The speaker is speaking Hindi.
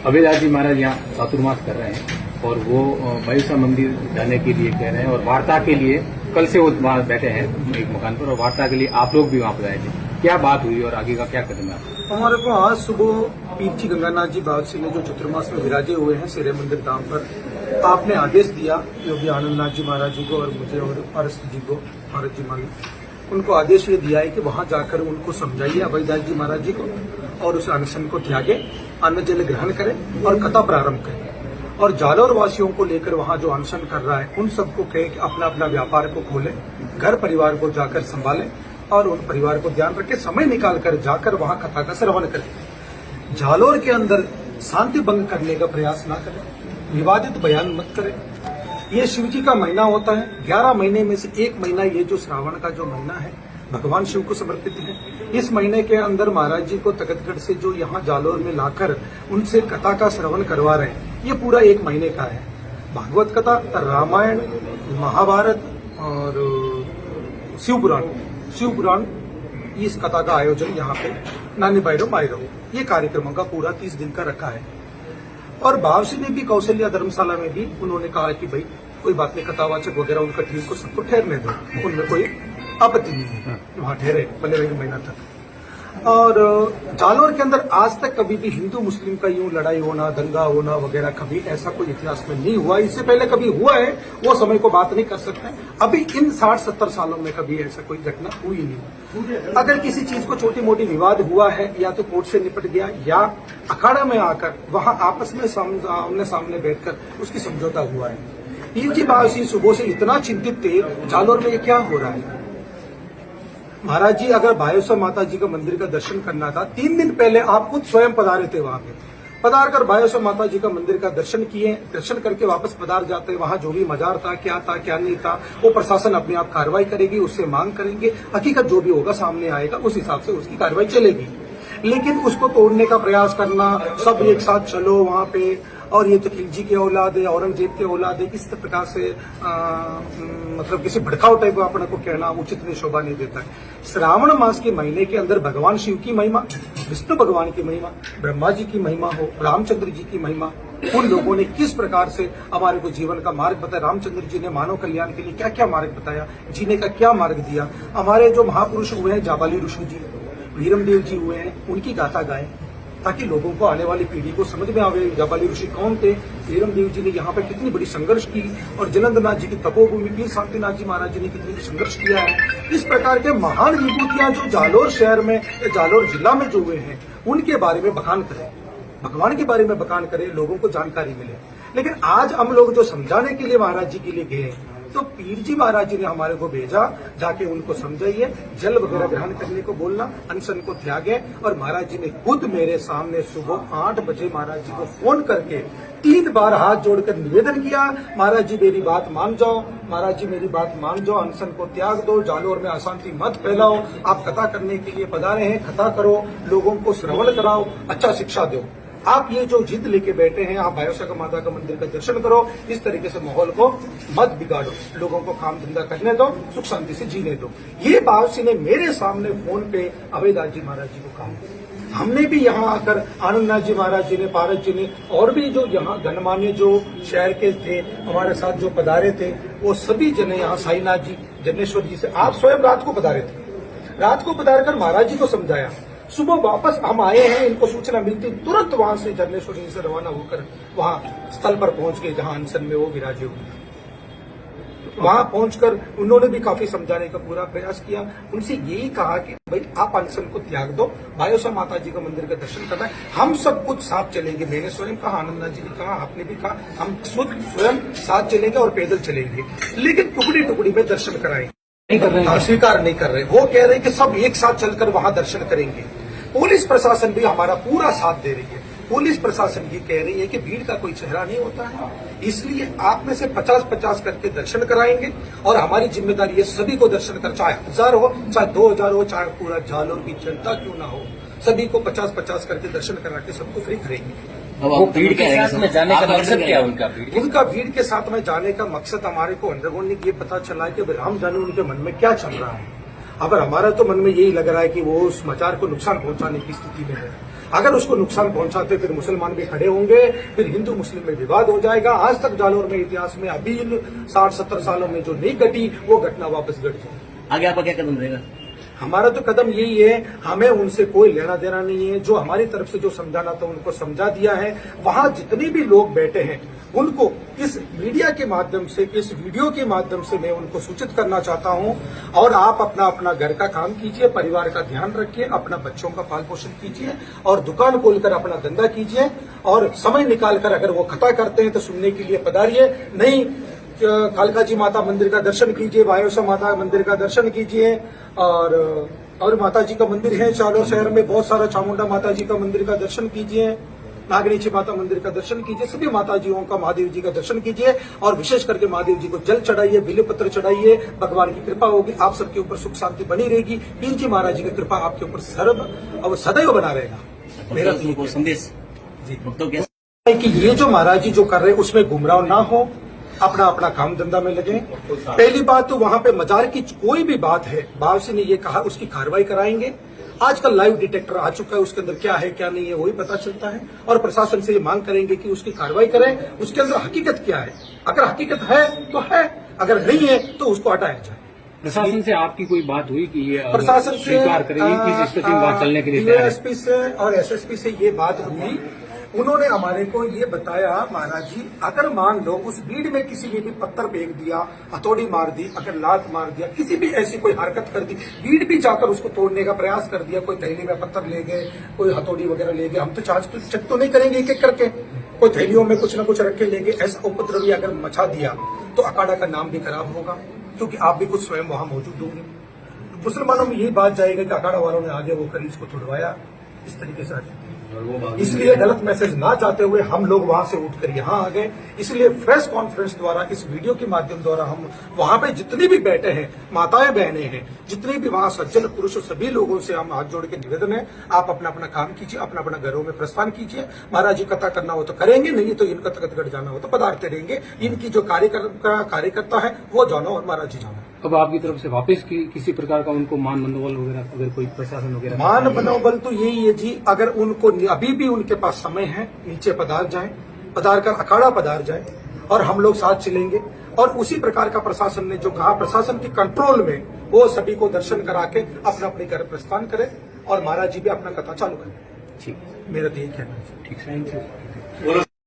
अभयदास जी महाराज यहाँ चातुर्मास कर रहे हैं और वो बायुसा मंदिर जाने के लिए कह रहे हैं और वार्ता के लिए कल से वो वहाँ बैठे हैं एक मकान पर और वार्ता के लिए आप लोग भी वहाँ पर आए थे। क्या बात हुई और आगे का क्या कदम है? हमारे को आज सुबह पीरजी गंगानाथ जी बाबा ने जो चतुर्मास में विराजे हुए हैं सिरे मंदिर धाम पर आपने आदेश दिया योगी आनंदनाथ जी महाराज जी को और मुझे और पारस जी को भारत जी मालिक उनको आदेश ये दिया है कि वहां जाकर उनको समझाइए अभयदास जी महाराज जी को और उस अनशन को त्यागे, अन्न जल ग्रहण करें और कथा प्रारंभ करें। और जालोर वासियों को लेकर वहां जो अनशन कर रहा है उन सबको कहे कि अपना अपना व्यापार को खोलें, घर परिवार को जाकर संभालें और उन परिवार को ध्यान रखें, समय निकाल कर जाकर वहां कथा का श्रवण करें। जालोर के अंदर शांति भंग करने का प्रयास न करें, विवादित बयान मत करें। ये शिव जी का महीना होता है, 11 महीने में से एक महीना ये जो श्रावण का जो महीना है भगवान शिव को समर्पित है। इस महीने के अंदर महाराज जी को तखतगढ़ से जो यहाँ जालोर में लाकर उनसे कथा का श्रवण करवा रहे हैं, ये पूरा एक महीने का है। भागवत कथा, रामायण, महाभारत और शिव पुराण इस कथा का आयोजन यहाँ पे नानी बायरो मायरो ये कार्यक्रमों का पूरा 30 दिन का रखा है। और बावसी ने भी कौशल्या धर्मशाला में भी उन्होंने कहा कि भाई कोई बात नहीं, कथावाचक वगैरह उनका टीम को सबको ठहरने दो, उनमें कोई आपत्ति नहीं है, वहां ठहरे पहले वही महीना तक। और जालोर के अंदर आज तक कभी भी हिंदू मुस्लिम का यूं लड़ाई होना, दंगा होना वगैरह कभी ऐसा कोई इतिहास में नहीं हुआ। इससे पहले कभी हुआ है वो समय को बात नहीं कर सकते। अभी इन 60-70 सालों में कभी ऐसा कोई घटना हुई नहीं। अगर किसी चीज को छोटी मोटी विवाद हुआ है या तो कोर्ट से निपट गया या अखाड़ा में आकर वहां आपस में आमने सामने बैठकर उसकी समझौता हुआ है। पीरजी बाबा सिंह सुबह से इतना चिंतित थे जालोर में ये क्या हो रहा है। महाराज जी अगर बायोसा माता जी का मंदिर का दर्शन करना था, 3 दिन पहले आप खुद स्वयं पधारे थे वहां पे। पधार कर बायोसा माता जी का मंदिर का दर्शन किए, दर्शन करके वापस पधार जाते। वहां जो भी मजार था क्या नहीं था वो प्रशासन अपने आप कार्रवाई करेगी, उससे मांग करेंगे, हकीकत जो भी होगा सामने आएगा, उस हिसाब से उसकी कार्रवाई चलेगी। लेकिन उसको तोड़ने का प्रयास करना, सब एक साथ चलो वहां पे, और ये तो खिलजी की औलाद है, औरंगजेब की औलाद है, किस प्रकार से मतलब किसी भड़काऊ टाइप का अपने को कहना उचित नहीं, शोभा नहीं देता है। श्रावण मास के महीने के अंदर भगवान शिव की महिमा, विष्णु भगवान की महिमा, ब्रह्मा जी की महिमा हो, रामचंद्र जी की महिमा, उन लोगों ने किस प्रकार से हमारे को जीवन का मार्ग बताया। रामचंद्र जी ने मानव कल्याण के लिए क्या क्या मार्ग बताया, जीने का क्या मार्ग दिया। हमारे जो महापुरुष हुए हैं जाबाली ऋषि जी, वीरमदेव जी हुए हैं, उनकी गाथा गाएं ताकि लोगों को आने वाली पीढ़ी को समझ में आवे जाबाली ऋषि कौन थे। वीरमदेव जी ने यहाँ पे कितनी बड़ी संघर्ष की और जलंधरनाथ जी की तपोभूमि पीर शांतिनाथ जी महाराज जी ने कितनी संघर्ष किया है। इस प्रकार के महान विभूतियां जो जालोर शहर में या जालोर जिला में जो हुए हैं उनके बारे में बखान करें, भगवान के बारे में बखान करें, लोगों को जानकारी मिले। लेकिन आज हम लोग जो समझाने के लिए महाराज जी के लिए गए तो पीरजी महाराज जी ने हमारे को भेजा, जाके उनको समझाइए, जल वगैरह ग्रहण करने को बोलना, अनशन को त्यागे। और महाराज जी ने खुद मेरे सामने सुबह 8 बजे महाराज जी को फोन करके 3 बार हाथ जोड़कर निवेदन किया, महाराज जी मेरी बात मान जाओ, महाराज जी मेरी बात मान जाओ, अनशन को त्याग दो, जालोर में अशांति मत फैलाओ, आप कथा करने के लिए पधारे हैं, कथा करो, लोगों को श्रवण कराओ, अच्छा शिक्षा दो। आप ये जो जिद लेके बैठे हैं, आप बायोसा का माता का मंदिर का दर्शन करो, इस तरीके से माहौल को मत बिगाड़ो, लोगों को काम धंधा करने दो, सुख शांति से जीने दो। ये बावसी ने मेरे सामने फोन पे अभयदास जी महाराज जी को कहा। हमने भी यहाँ आकर आनंदनाथ जी महाराज जी ने, पारस जी ने और भी जो यहाँ गणमान्य जो शहर के थे हमारे साथ जो पधारे थे वो सभी जने यहाँ, साईनाथ जी, जन्नेश्वर जी से आप स्वयं रात को पधारे थे। रात को पधार कर महाराज जी को समझाया। सुबह वापस हम आए हैं, इनको सूचना मिलती तुरंत वहां से जन्नेश्वर जी से रवाना होकर वहां स्थल पर पहुंच गए जहां अनशन में वो विराजे हुए। वहां पहुंचकर उन्होंने भी काफी समझाने का पूरा प्रयास किया। उनसे यही कहा कि भाई आप अनशन को त्याग दो, बायोसा माता जी का मंदिर का दर्शन करना है, हम सब कुछ साथ चलेंगे। मैंने स्वयं कहा, आनंदनाथ जी ने कहा, आपने भी कहा, हम स्वयं साथ चलेंगे और पैदल चलेंगे, लेकिन टुकड़ी टुकड़ी में दर्शन कराएंगे। स्वीकार नहीं कर रहे। वो कह रहे हैं कि सब एक साथ चलकर वहां दर्शन करेंगे। पुलिस प्रशासन भी हमारा पूरा साथ दे रही है। पुलिस प्रशासन ये कह रही है कि भीड़ का कोई चेहरा नहीं होता है, इसलिए आप में से 50-50 करके दर्शन कराएंगे और हमारी जिम्मेदारी है सभी को दर्शन कर, चाहे 1000 हो, चाहे 2000 हो, चाहे पूरा जालोर की जनता क्यों ना हो, सभी को 50-50 करके दर्शन करा के सबको फ्री करेंगे। वो भीड़ के साथ में जाने का मकसद क्या है उनका? उनका भीड़ के साथ में जाने का मकसद हमारे को अंडरग्राउंड ये पता चला कि राम जाने उनके मन में क्या चल रहा है। अब हमारा तो मन में यही लग रहा है कि वो उस मजार को नुकसान पहुंचाने की स्थिति में है। अगर उसको नुकसान पहुंचाते फिर मुसलमान भी खड़े होंगे, फिर हिंदू मुस्लिम में विवाद हो जाएगा। आज तक जालोर में इतिहास में अभी इन 60-70 सालों में जो नहीं घटी वो घटना वापस घट जाए। आगे आपका क्या कदम रहेगा? हमारा तो कदम यही है, हमें उनसे कोई लेना देना नहीं है। जो हमारी तरफ से जो समझाना था उनको समझा दिया है। वहां जितने भी लोग बैठे हैं उनको इस मीडिया के माध्यम से, इस वीडियो के माध्यम से मैं उनको सूचित करना चाहता हूं। और आप अपना अपना घर का काम कीजिए, परिवार का ध्यान रखिए, अपना बच्चों का पाल पोषण कीजिए और दुकान खोलकर अपना धंधा कीजिए। और समय निकालकर अगर वो खता करते हैं तो सुनने के लिए पधारिए। नहीं, कालका जी माता मंदिर का दर्शन कीजिए, वायुसा माता मंदिर का दर्शन कीजिए और माता जी का मंदिर है जालोर शहर में बहुत सारा। चामुंडा माता जी का मंदिर का दर्शन कीजिए, नागनीची माता मंदिर का दर्शन कीजिए, सभी माताजियों का, महादेव जी का दर्शन कीजिए और विशेष करके महादेव जी को जल चढ़ाइए, बिल्वपत्र चढ़ाइए। भगवान की कृपा होगी, आप सबके ऊपर सुख शांति बनी रहेगी। पीर जी महाराज जी की कृपा आपके ऊपर सर्व और सदैव बना रहेगा। मेरा उनको संदेश भक्तों के कि ये जो महाराज जी जो कर रहे हैं उसमें गुमराह ना हो, अपना अपना काम धंधा में लगे। पहली बात तो वहां पे मजार की कोई भी बात है, बावसी ने ये कहा उसकी कार्रवाई कराएंगे। आजकल लाइव डिटेक्टर आ चुका है, उसके अंदर क्या है क्या नहीं है वही पता चलता है। और प्रशासन से ये मांग करेंगे कि उसकी कार्रवाई करें, उसके अंदर हकीकत क्या है। अगर हकीकत है तो है, अगर नहीं है तो उसको हटाया जाए। प्रशासन से आपकी कोई बात हुई कि ये प्रशासन से स्वीकार करेंगे, किस स्थिति में बात चलने के लिए तैयार है? डीएसपी से और एसएसपी से ये बात हुई। उन्होंने हमारे को ये बताया, महाराज जी अगर मान लो उस भीड़ में किसी ने भी पत्थर फेंक दिया, हथौड़ी मार दी, अगर लात मार दिया, किसी भी ऐसी कोई हरकत कर दी, भीड़ भी जाकर उसको तोड़ने का प्रयास कर दिया, कोई थैली में पत्थर ले गए, कोई हथौड़ी वगैरह ले गए, हम तो चार्ज तो चेक तो नहीं करेंगे एक एक करके, कोई थैलियों में कुछ न कुछ रख के ले गए। ऐसा उपद्रवी अगर मचा दिया तो अखाड़ा का नाम भी खराब होगा, क्योंकि आप भी कुछ स्वयं वहां मौजूद होंगे। मुसलमानों में यही बात जाएगा कि अखाड़ा वालों ने आगे वो कर इसको छुड़वाया इस तरीके से। इसलिए गलत मैसेज ना चाहते हुए हम लोग वहां से उठकर यहाँ आ गए। इसलिए प्रेस कॉन्फ्रेंस द्वारा, इस वीडियो के माध्यम द्वारा हम वहां पे जितने भी बैठे हैं, माताएं बहनें हैं, जितने भी वहां सज्जन पुरुष, सभी लोगों से हम हाथ जोड़ के निवेदन है, आप अपना अपना काम कीजिए, अपना अपना घरों में प्रस्थान कीजिए। महाराज जी कथा करना हो तो करेंगे, नहीं तो इनका तकत जाना हो तो पधारते रहेंगे। इनकी जो कार्यकर्ता है वो जाना और महाराज जी जाना। अब आपकी तरफ से वापस किसी प्रकार का उनको मान मनोबल वगैरह, अगर कोई प्रशासन वगैरह मान मनोबल तो यही है जी, अगर उनको अभी भी उनके पास समय है, नीचे पधार जाएं, पधार कर अखाड़ा पधार जाएं और हम लोग साथ चलेंगे। और उसी प्रकार का प्रशासन ने जो कहा, प्रशासन के कंट्रोल में वो सभी को दर्शन करा के अपना अपने घर प्रस्थान करें और महाराज जी भी अपना कथा चालू करें। ठीक, मेरा तो यही कहना है। ठीक, थैंक यू।